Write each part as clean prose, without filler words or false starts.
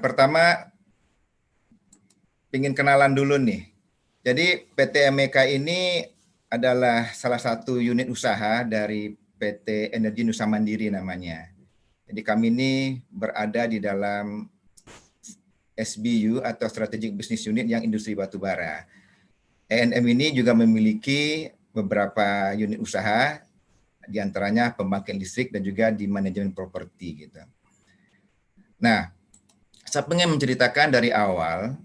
Pertama, ingin kenalan dulu nih. Jadi PT MEK ini adalah salah satu unit usaha dari PT Energi Nusa Mandiri namanya. Jadi kami ini berada di dalam SBU atau Strategic Business Unit yang industri batubara. ENM ini juga memiliki beberapa unit usaha, diantaranya pembangkit listrik dan juga di manajemen properti gitu. Nah, saya pengen menceritakan dari awal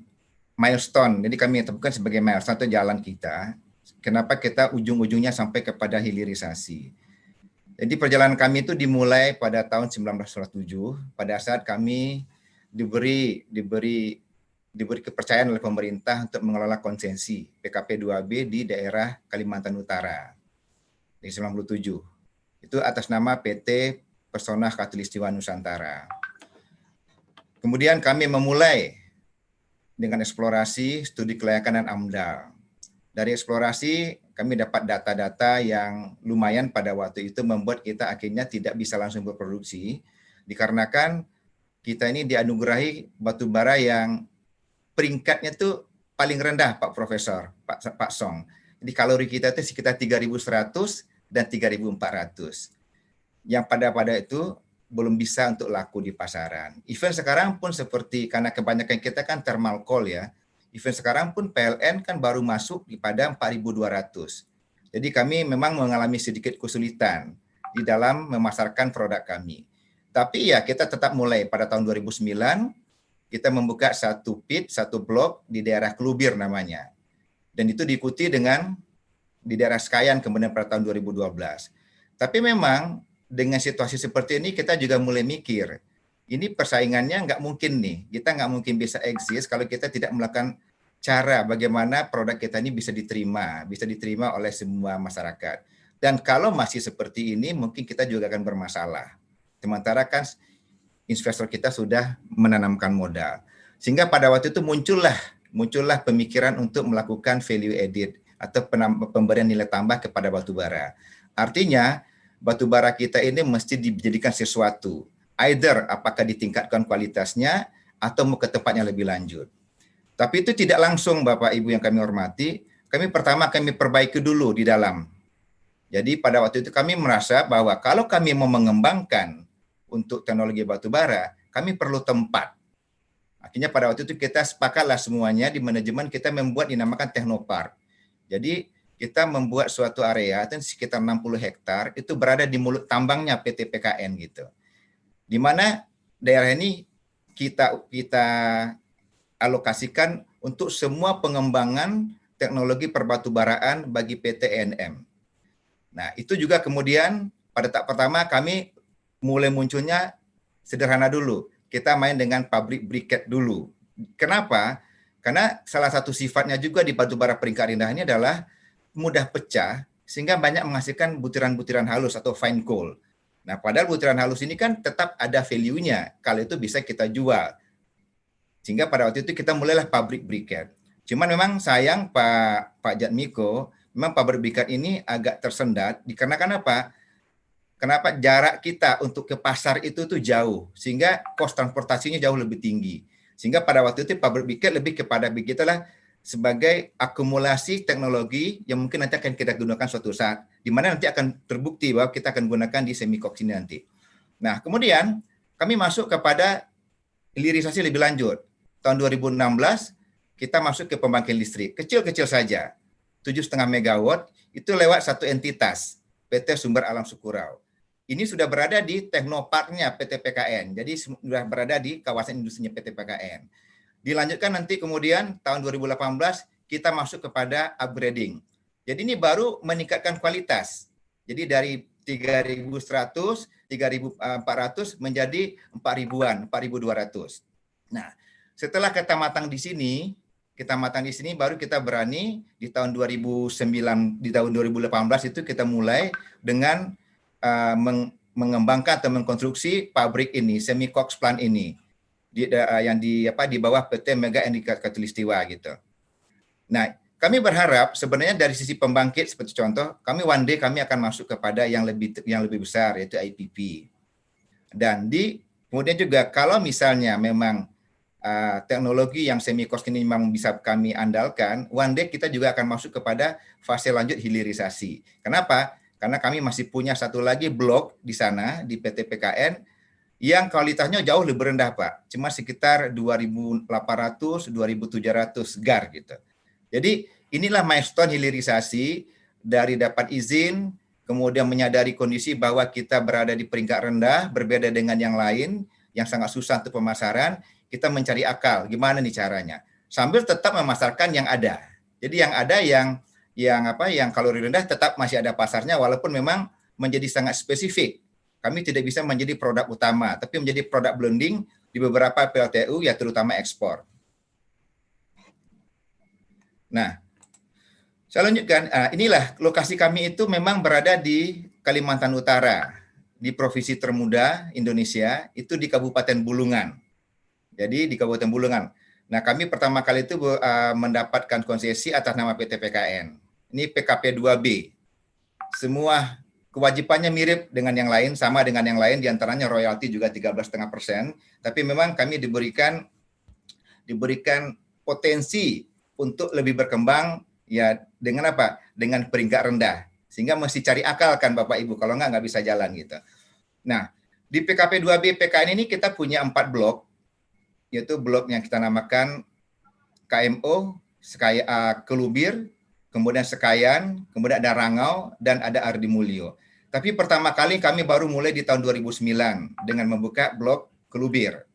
milestone. Jadi kami tetapkan sebagai milestone atau jalan kita. Kenapa kita ujung-ujungnya sampai kepada hilirisasi. Jadi perjalanan kami itu dimulai pada tahun 1997 pada saat kami diberi kepercayaan oleh pemerintah untuk mengelola konsesi PKP 2B di daerah Kalimantan Utara di 97. Itu atas nama PT Persona Khatulistiwa Nusantara. Kemudian kami memulai dengan eksplorasi, studi kelayakan dan AMDAL. Dari eksplorasi, kami dapat data-data yang lumayan pada waktu itu membuat kita akhirnya tidak bisa langsung berproduksi, dikarenakan kita ini dianugerahi batu bara yang peringkatnya itu paling rendah, Pak Profesor, Pak Song. Jadi kalori kita itu sekitar 3.100 dan 3.400. Yang pada itu belum bisa untuk laku di pasaran. Even sekarang pun seperti, karena kebanyakan kita kan thermal coal ya, event sekarang pun PLN kan baru masuk di pada 4.200. Jadi kami memang mengalami sedikit kesulitan di dalam memasarkan produk kami. Tapi ya kita tetap mulai pada tahun 2009, kita membuka satu pit, satu blok di daerah Kelubir namanya. Dan itu diikuti dengan di daerah Skayan kemudian pada tahun 2012. Tapi memang dengan situasi seperti ini kita juga mulai mikir, ini persaingannya nggak mungkin nih. Kita nggak mungkin bisa eksis kalau kita tidak melakukan cara bagaimana produk kita ini bisa diterima oleh semua masyarakat. Dan kalau masih seperti ini, mungkin kita juga akan bermasalah. Sementara kan investor kita sudah menanamkan modal. Sehingga pada waktu itu muncullah pemikiran untuk melakukan value added atau pemberian nilai tambah kepada batubara. Artinya, batubara kita ini mesti dijadikan sesuatu. Either apakah ditingkatkan kualitasnya atau mau ke tempatnya lebih lanjut. Tapi itu tidak langsung Bapak Ibu yang kami hormati, kami perbaiki dulu di dalam. Jadi pada waktu itu kami merasa bahwa kalau kami mau mengembangkan untuk teknologi batubara, kami perlu tempat. Akhirnya pada waktu itu kita sepakatlah semuanya di manajemen kita membuat dinamakan Teknopark. Jadi kita membuat suatu area itu sekitar 60 hektar itu berada di mulut tambangnya PT PKN gitu. Di mana daerah ini kita alokasikan untuk semua pengembangan teknologi perbatubaraan bagi PT ENM. Nah, itu juga kemudian pada tahap pertama kami mulai munculnya sederhana dulu. Kita main dengan pabrik briket dulu. Kenapa? Karena salah satu sifatnya juga di batubara peringkat rendah ini adalah mudah pecah sehingga banyak menghasilkan butiran-butiran halus atau fine coal. Nah, padahal butiran halus ini kan tetap ada value-nya kalau itu bisa kita jual. Sehingga pada waktu itu kita mulailah pabrik briket. Cuman memang sayang Pak Jatmiko, memang pabrik briket ini agak tersendat dikarenakan apa? Kenapa jarak kita untuk ke pasar itu tuh jauh, sehingga kos transportasinya jauh lebih tinggi. Sehingga pada waktu itu pabrik briket lebih kepada begitulah sebagai akumulasi teknologi yang mungkin nanti akan kita gunakan suatu saat, di mana nanti akan terbukti bahwa kita akan gunakan di semikoks ini nanti. Nah, kemudian kami masuk kepada hilirisasi lebih lanjut. Tahun 2016 kita masuk ke pembangkit listrik, kecil-kecil saja, 7,5 megawatt, itu lewat satu entitas, PT Sumber Alam Sukurau. Ini sudah berada di teknoparknya PT PKN, jadi sudah berada di kawasan industrinya PT PKN. Dilanjutkan nanti kemudian tahun 2018 kita masuk kepada upgrading. Jadi ini baru meningkatkan kualitas. Jadi dari 3.100, 3.400 menjadi 4.000-an, 4.200. Nah, setelah kita matang di sini baru kita berani di tahun 2009, di tahun 2018 itu kita mulai dengan mengembangkan atau mengkonstruksi pabrik ini, semikoks plant ini. Yang di bawah PT Mega Energi Khatulistiwa gitu. Nah, kami berharap sebenarnya dari sisi pembangkit seperti contoh, kami one day kami akan masuk kepada yang lebih besar yaitu IPP. Dan di Kemudian juga kalau misalnya memang teknologi yang semi-cox ini memang bisa kami andalkan, one day kita juga akan masuk kepada fase lanjut hilirisasi. Kenapa? Karena kami masih punya satu lagi blok di sana, di PT PKN, yang kualitasnya jauh lebih rendah, Pak. Cuma sekitar 2.800, 2.700 GAR gitu. Jadi inilah milestone hilirisasi dari dapat izin, kemudian menyadari kondisi bahwa kita berada di peringkat rendah, berbeda dengan yang lain, yang sangat susah untuk pemasaran, kita mencari akal, gimana nih caranya. Sambil tetap memasarkan yang ada. Jadi yang ada yang kalori rendah tetap masih ada pasarnya, walaupun memang menjadi sangat spesifik. Kami tidak bisa menjadi produk utama, tapi menjadi produk blending di beberapa PLTU, ya terutama ekspor. Nah, saya lanjutkan. Inilah lokasi kami itu memang berada di Kalimantan Utara, di provinsi termuda Indonesia, itu di Kabupaten Bulungan. Jadi di Kabupaten Bulungan. Nah, kami pertama kali itu mendapatkan konsesi atas nama PT PKN. Ini PKP 2B. Semua kewajibannya mirip dengan yang lain, sama dengan yang lain, diantaranya royalti juga 13,5%. Tapi memang kami diberikan potensi untuk lebih berkembang, ya dengan apa? Dengan peringkat rendah. Sehingga mesti cari akal kan Bapak Ibu, kalau nggak bisa jalan gitu. Nah, di PKP 2B PKN ini kita punya 4 blok, yaitu blok yang kita namakan KMO, Kelubir, kemudian Sekayan, kemudian ada Rangau, dan ada Ardi Mulyo. Tapi pertama kali kami baru mulai di tahun 2009 dengan membuka blok Kelubir.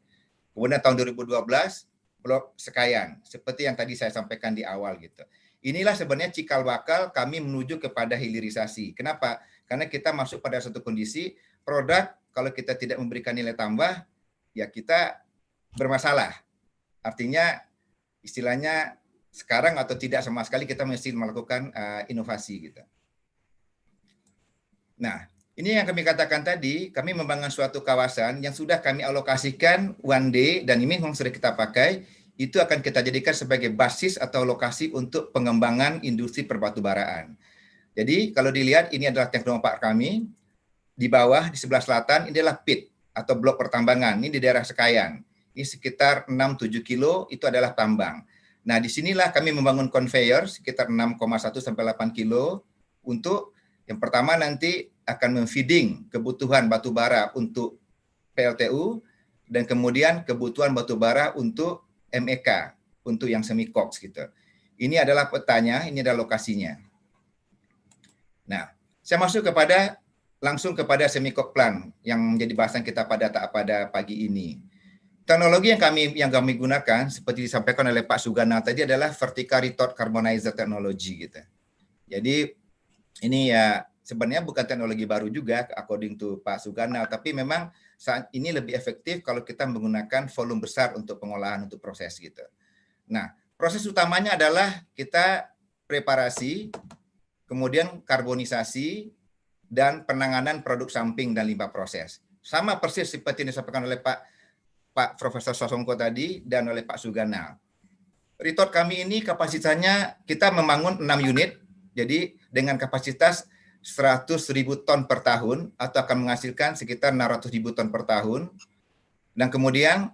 Kemudian tahun 2012, blok Sekayan, seperti yang tadi saya sampaikan di awal gitu. Inilah sebenarnya cikal bakal kami menuju kepada hilirisasi. Kenapa? Karena kita masuk pada satu kondisi, produk kalau kita tidak memberikan nilai tambah, ya kita bermasalah. Artinya istilahnya sekarang atau tidak sama sekali kita mesti melakukan inovasi gitu. Nah, ini yang kami katakan tadi, kami membangun suatu kawasan yang sudah kami alokasikan one day, dan ini memang sudah kita pakai, itu akan kita jadikan sebagai basis atau lokasi untuk pengembangan industri perbatubaraan. Jadi kalau dilihat ini adalah teknopark kami, di bawah di sebelah selatan ini adalah pit atau blok pertambangan, ini di daerah Sekayan. Ini sekitar 6-7 kilo itu adalah tambang. Nah, disinilah kami membangun conveyor sekitar 6,1 sampai 8 kilo untuk yang pertama nanti akan memfeeding kebutuhan batu bara untuk PLTU dan kemudian kebutuhan batu bara untuk MEK, untuk yang semi-cox gitu. Ini adalah petanya, ini adalah lokasinya. Nah, saya masuk langsung kepada semi-cox plant yang menjadi bahasan kita pada pagi ini. Teknologi yang kami gunakan seperti disampaikan oleh Pak Sugana tadi adalah vertical retort carbonizer technology gitu. Jadi ini ya sebenarnya bukan teknologi baru juga according to Pak Sugana, tapi memang saat ini lebih efektif kalau kita menggunakan volume besar untuk pengolahan untuk proses gitu. Nah, proses utamanya adalah kita preparasi, kemudian karbonisasi dan penanganan produk samping dan limbah proses. Sama persis seperti yang disampaikan oleh Pak Profesor Sasongko tadi dan oleh Pak Sugana. Retort kami ini kapasitasnya kita membangun 6 unit, jadi dengan kapasitas 100.000 ton per tahun atau akan menghasilkan sekitar 600.000 ton per tahun. Dan kemudian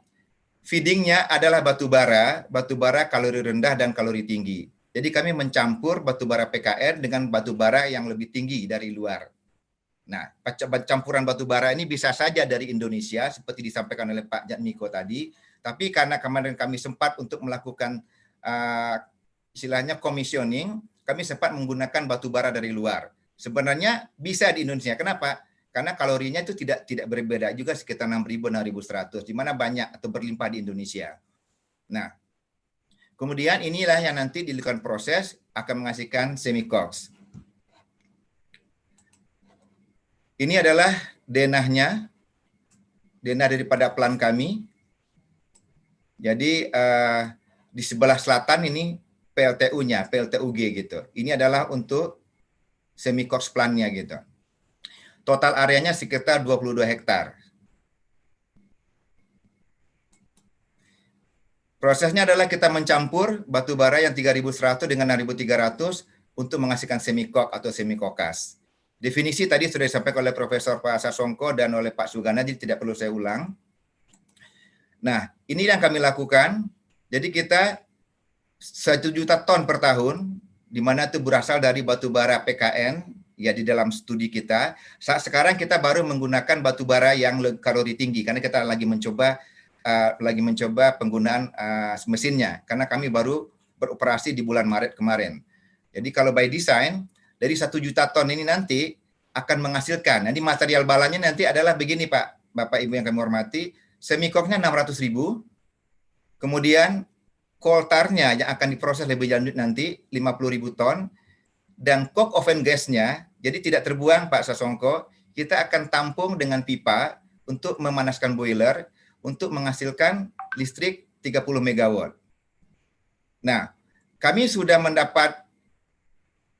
feedingnya adalah batu bara kalori rendah dan kalori tinggi. Jadi kami mencampur batu bara PKN dengan batu bara yang lebih tinggi dari luar. Nah, campuran batu bara ini bisa saja dari Indonesia, seperti disampaikan oleh Pak Jatmiko tadi, tapi karena kemarin kami sempat untuk melakukan istilahnya commissioning, kami sempat menggunakan batu bara dari luar. Sebenarnya bisa di Indonesia. Kenapa? Karena kalorinya itu tidak berbeda juga, sekitar 6.000-6.100, di mana banyak atau berlimpah di Indonesia. Nah, kemudian inilah yang nanti dilakukan proses akan menghasilkan semi-cox. Ini adalah denah daripada plan kami. Jadi di sebelah selatan ini PLTU-nya, PLTUG gitu. Ini adalah untuk semi-cox plan-nya gitu. Total areanya sekitar 22 hektar. Prosesnya adalah kita mencampur batu bara yang 3.100 dengan 6.300 untuk menghasilkan semi-cox atau semi-kokas. Definisi tadi sudah disampaikan oleh Profesor Pak Sasongko dan oleh Pak Sugana, jadi tidak perlu saya ulang. Nah, ini yang kami lakukan. Jadi kita 1 juta ton per tahun, di mana itu berasal dari batu bara PKN, ya di dalam studi kita. Saat sekarang kita baru menggunakan batu bara yang kalori tinggi, karena kita lagi mencoba penggunaan mesinnya, karena kami baru beroperasi di bulan Maret kemarin. Jadi kalau by design, dari 1 juta ton ini nanti akan menghasilkan, nanti material balanya nanti adalah begini Pak, Bapak Ibu yang kami hormati, semikoknya 600.000, kemudian coal-tar-nya yang akan diproses lebih lanjut nanti 50.000 ton, dan coke oven gas-nya, jadi tidak terbuang Pak Sasongko, kita akan tampung dengan pipa untuk memanaskan boiler, untuk menghasilkan listrik 30 megawatt. Nah, kami sudah mendapat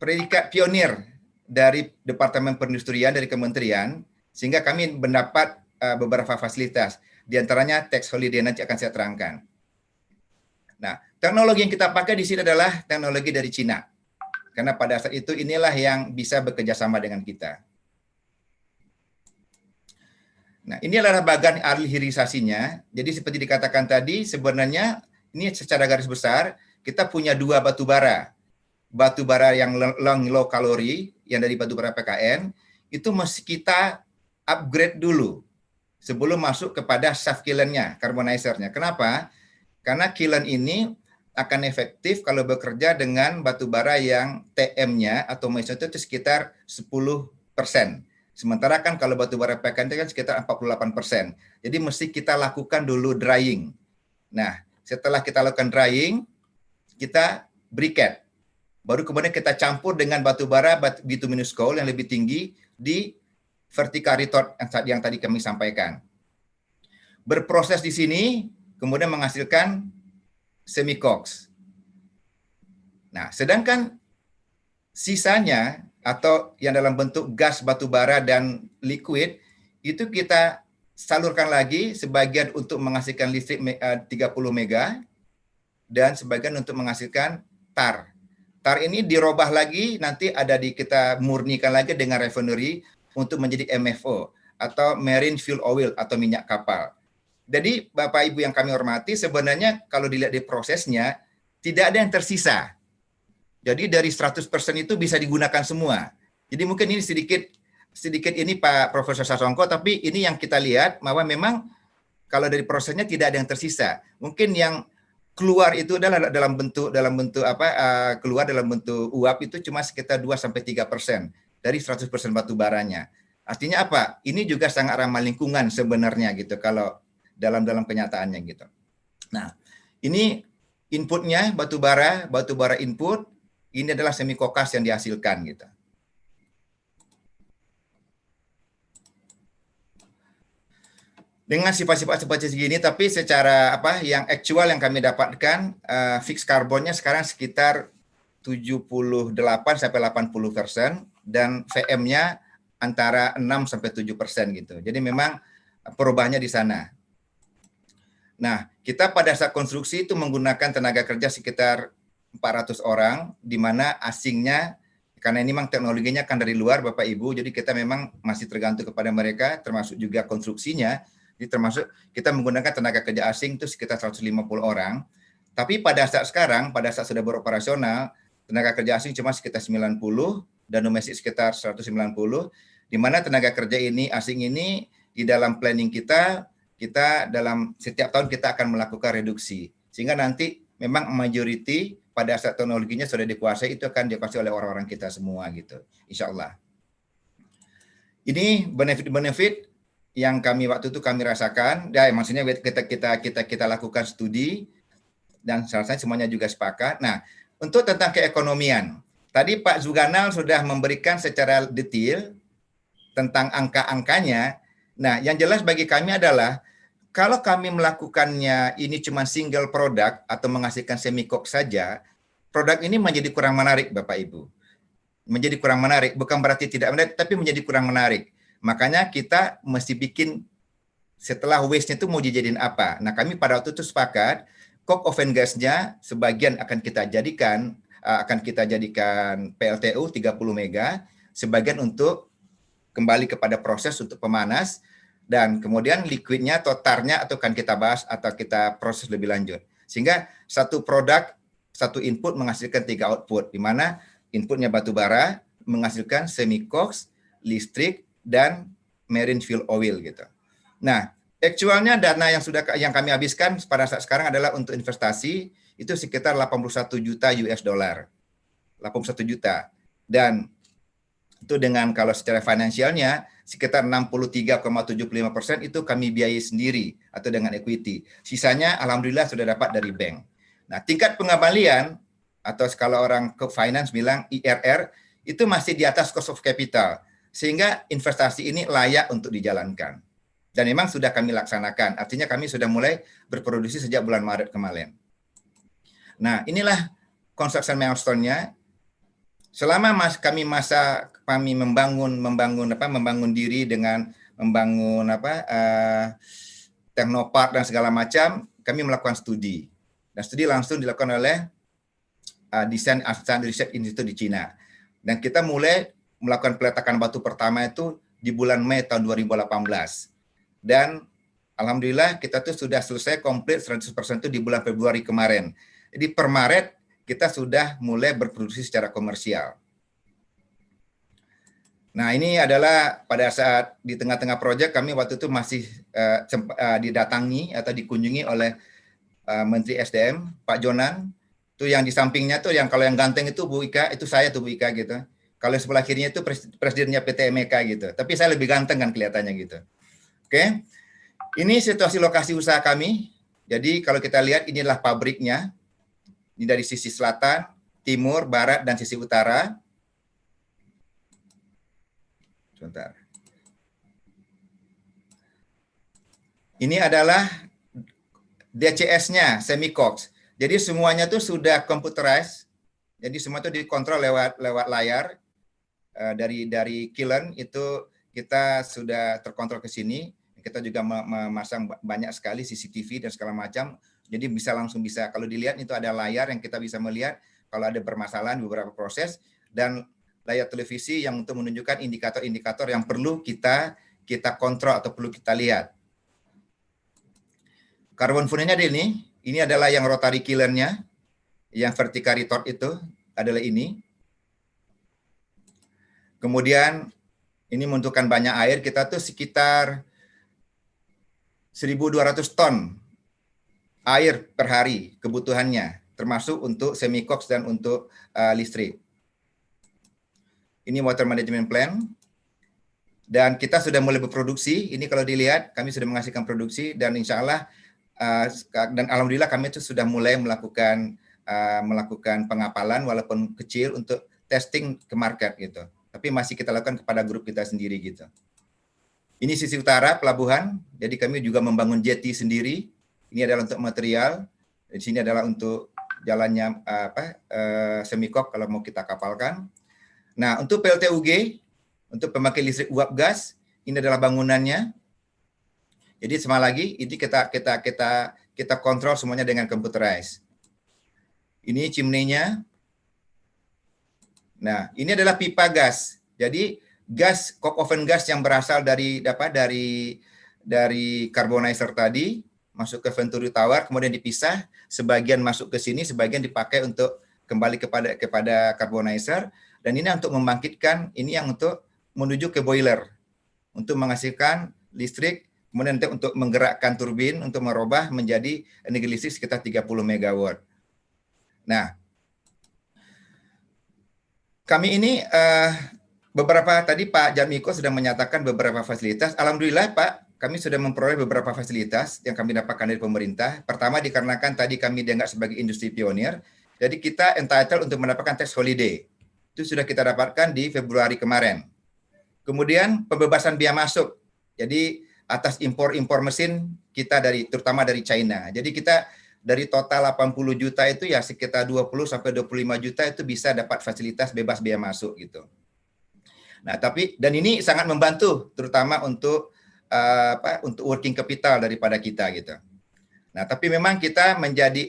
predikat pionir dari Departemen Perindustrian dari Kementerian, sehingga kami mendapat beberapa fasilitas, diantaranya tax holiday, nanti akan saya terangkan. Nah, teknologi yang kita pakai di sini adalah teknologi dari Cina. Karena pada saat itu inilah yang bisa bekerja sama dengan kita. Nah, ini adalah bagian ahli hilirisasinya. Jadi seperti dikatakan tadi, sebenarnya ini secara garis besar, kita punya 2 batu bara. Batu bara yang low kalori, yang dari batu bara PKN, itu mesti kita upgrade dulu sebelum masuk kepada shaft kiln-nya, carbonizer-nya. Kenapa? Karena kiln ini akan efektif kalau bekerja dengan batu bara yang TM-nya atau meso itu sekitar 10%. Sementara kan kalau batu bara PKN itu kan sekitar 48%. Jadi mesti kita lakukan dulu drying. Nah, setelah kita lakukan drying, kita briquette. Baru kemudian kita campur dengan batu bara bituminous coal yang lebih tinggi di vertical retort yang tadi kami sampaikan. Berproses di sini, kemudian menghasilkan semi-coks. Nah, sedangkan sisanya atau yang dalam bentuk gas batu bara dan liquid, itu kita salurkan lagi, sebagian untuk menghasilkan listrik 30 mega, dan sebagian untuk menghasilkan tar. Tar ini dirubah lagi, nanti kita murnikan lagi dengan refinery untuk menjadi MFO, atau marine fuel oil, atau minyak kapal. Jadi Bapak Ibu yang kami hormati, sebenarnya kalau dilihat di prosesnya, tidak ada yang tersisa. Jadi dari 100% itu bisa digunakan semua. Jadi mungkin ini sedikit ini Pak Profesor Sasongko, tapi ini yang kita lihat bahwa memang kalau dari prosesnya tidak ada yang tersisa. Mungkin yang keluar itu adalah keluar dalam bentuk uap itu cuma sekitar 2-3% dari 100% batu baranya. Artinya apa? Ini juga sangat ramah lingkungan sebenarnya gitu kalau dalam kenyataannya gitu. Nah, ini inputnya batu bara input, ini adalah semikokas yang dihasilkan gitu. Dengan sifat-sifat seperti segini, tapi secara yang aktual yang kami dapatkan, fix karbonnya sekarang sekitar 78-80%, dan VM-nya antara 6-7% gitu. Jadi memang perubahannya di sana. Nah, kita pada saat konstruksi itu menggunakan tenaga kerja sekitar 400 orang, di mana asingnya, karena ini memang teknologinya kan dari luar Bapak Ibu, jadi kita memang masih tergantung kepada mereka, termasuk juga konstruksinya. Jadi termasuk kita menggunakan tenaga kerja asing itu sekitar 150 orang. Tapi pada saat sekarang, pada saat sudah beroperasional, tenaga kerja asing cuma sekitar 90 dan domestik sekitar 190, di mana tenaga kerja asing ini di dalam planning kita dalam setiap tahun kita akan melakukan reduksi. Sehingga nanti memang majority pada saat teknologinya sudah dikuasai, itu akan dikuasai oleh orang-orang kita semua gitu. Insya Allah. Ini benefit-benefit yang waktu itu kami rasakan, dan maksudnya kita lakukan studi, dan selesai semuanya juga sepakat. Nah, untuk tentang keekonomian, tadi Pak Zuganal sudah memberikan secara detail tentang angka-angkanya. Nah, yang jelas bagi kami adalah kalau kami melakukannya ini cuma single product atau menghasilkan semikok saja, produk ini menjadi kurang menarik Bapak Ibu. Menjadi kurang menarik, bukan berarti tidak menarik, tapi menjadi kurang menarik. Makanya kita mesti bikin setelah waste-nya itu mau dijadiin apa. Nah, kami pada waktu itu sepakat, coke oven gas-nya sebagian akan kita jadikan PLTU 30 mega, sebagian untuk kembali kepada proses untuk pemanas, Dan kemudian liquidnya atau TAR-nya atau kan kita bahas atau kita proses lebih lanjut. Sehingga satu produk, satu input menghasilkan 3 output, di mana inputnya batu bara menghasilkan semi-cox, listrik, dan marine fuel oil gitu. Nah, actualnya dana yang kami habiskan pada saat sekarang adalah untuk investasi itu sekitar 81 juta US dollar. 81 juta. Dan itu dengan kalau secara finansialnya sekitar 63,75% itu kami biayai sendiri atau dengan equity. Sisanya alhamdulillah sudah dapat dari bank. Nah, tingkat pengembalian atau kalau orang ke finance bilang IRR itu masih di atas cost of capital. Sehingga investasi ini layak untuk dijalankan. Dan memang sudah kami laksanakan. Artinya kami sudah mulai berproduksi sejak bulan Maret kemarin. Nah, inilah construction milestone-nya. Selama kami membangun diri dengan membangun teknopark dan segala macam, kami melakukan studi. Dan studi langsung dilakukan oleh Design and Research Institute di Cina. Dan kita mulai melakukan peletakan batu pertama itu di bulan Mei tahun 2018. Dan alhamdulillah kita tuh sudah selesai komplit 100% itu di bulan Februari kemarin. Jadi per Maret kita sudah mulai berproduksi secara komersial. Nah, ini adalah pada saat di tengah-tengah proyek kami waktu itu masih didatangi atau dikunjungi oleh Menteri SDM, Pak Jonan. Itu yang di sampingnya tuh yang kalau yang ganteng itu Bu Ika, itu saya tuh Bu Ika gitu. Kalau yang sebelah kirinya itu presidennya PT MEK gitu. Tapi saya lebih ganteng kan kelihatannya gitu. Oke. Ini situasi lokasi usaha kami. Jadi kalau kita lihat inilah pabriknya. Ini dari sisi selatan, timur, barat, dan sisi utara. Sebentar. Ini adalah DCS-nya, semi-cox. Jadi semuanya itu sudah computerized. Jadi semua itu dikontrol lewat layar. Dari kiln itu kita sudah terkontrol ke sini. Kita juga memasang banyak sekali CCTV dan segala macam. Jadi kalau dilihat itu ada layar yang kita bisa melihat kalau ada permasalahan beberapa proses dan layar televisi yang untuk menunjukkan indikator-indikator yang perlu kita kontrol atau perlu kita lihat. Carbon furnace-nya ini adalah yang rotary kiln-nya, yang vertical retort itu adalah ini. Kemudian ini membutuhkan banyak air, kita tuh sekitar 1.200 ton air per hari kebutuhannya, termasuk untuk semi-cox dan untuk listrik. Ini water management plan. Dan kita sudah mulai berproduksi. Ini kalau dilihat, kami sudah menghasilkan produksi dan insya Allah dan alhamdulillah kami itu sudah mulai melakukan pengapalan walaupun kecil untuk testing ke market gitu. Tapi masih kita lakukan kepada grup kita sendiri gitu. Ini sisi utara pelabuhan. Jadi kami juga membangun jetty sendiri. Ini adalah untuk material. Di sini adalah untuk jalannya semi-cox kalau mau kita kapalkan. Nah, untuk PLTUG, untuk pemakai listrik uap gas, ini adalah bangunannya. Jadi sama lagi, ini kita kontrol semuanya dengan computerized. Ini chimney-nya. Nah, ini adalah pipa gas. Jadi gas coke oven gas yang berasal dari carbonizer tadi masuk ke Venturi Tower, kemudian dipisah, sebagian masuk ke sini, sebagian dipakai untuk kembali kepada carbonizer, dan ini untuk membangkitkan, ini yang untuk menuju ke boiler, untuk menghasilkan listrik, kemudian untuk menggerakkan turbin, untuk merubah menjadi energi listrik sekitar 30 megawatt. Nah, kami ini beberapa, tadi Pak Jatmiko sudah menyatakan beberapa fasilitas, alhamdulillah Pak, kami sudah memperoleh beberapa fasilitas yang kami dapatkan dari pemerintah. Pertama dikarenakan tadi kami dianggap sebagai industri pionir, jadi kita entitled untuk mendapatkan tax holiday. Itu sudah kita dapatkan di Februari kemarin. Kemudian pembebasan biaya masuk. Jadi atas impor mesin kita terutama dari China. Jadi kita dari total 80 juta itu ya sekitar 20 sampai 25 juta itu bisa dapat fasilitas bebas biaya masuk gitu. Nah, dan ini sangat membantu terutama untuk working capital daripada kita gitu. Nah, tapi memang kita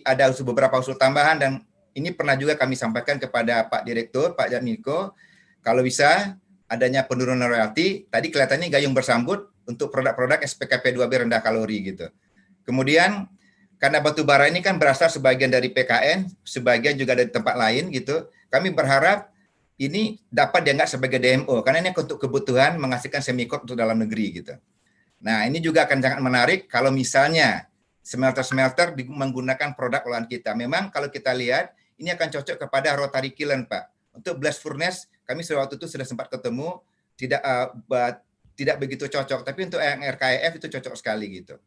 ada beberapa usul tambahan dan ini pernah juga kami sampaikan kepada Pak Direktur, Pak Jatmiko, kalau bisa adanya penurunan royalti, tadi kelihatannya gayung bersambut, untuk produk-produk SPKP 2B rendah kalori gitu. Kemudian karena batu bara ini kan berasal sebagian dari PKN, sebagian juga dari tempat lain gitu. Kami berharap ini dapat dianggap sebagai DMO karena ini untuk kebutuhan menghasilkan semikon untuk dalam negeri gitu. Nah, ini juga akan sangat menarik kalau misalnya smelter-smelter menggunakan produk olahan kita. Memang kalau kita lihat ini akan cocok kepada rotary kiln, Pak. Untuk blast furnace kami waktu itu sudah sempat ketemu, tidak begitu cocok, tapi untuk yang RKEF itu cocok sekali gitu.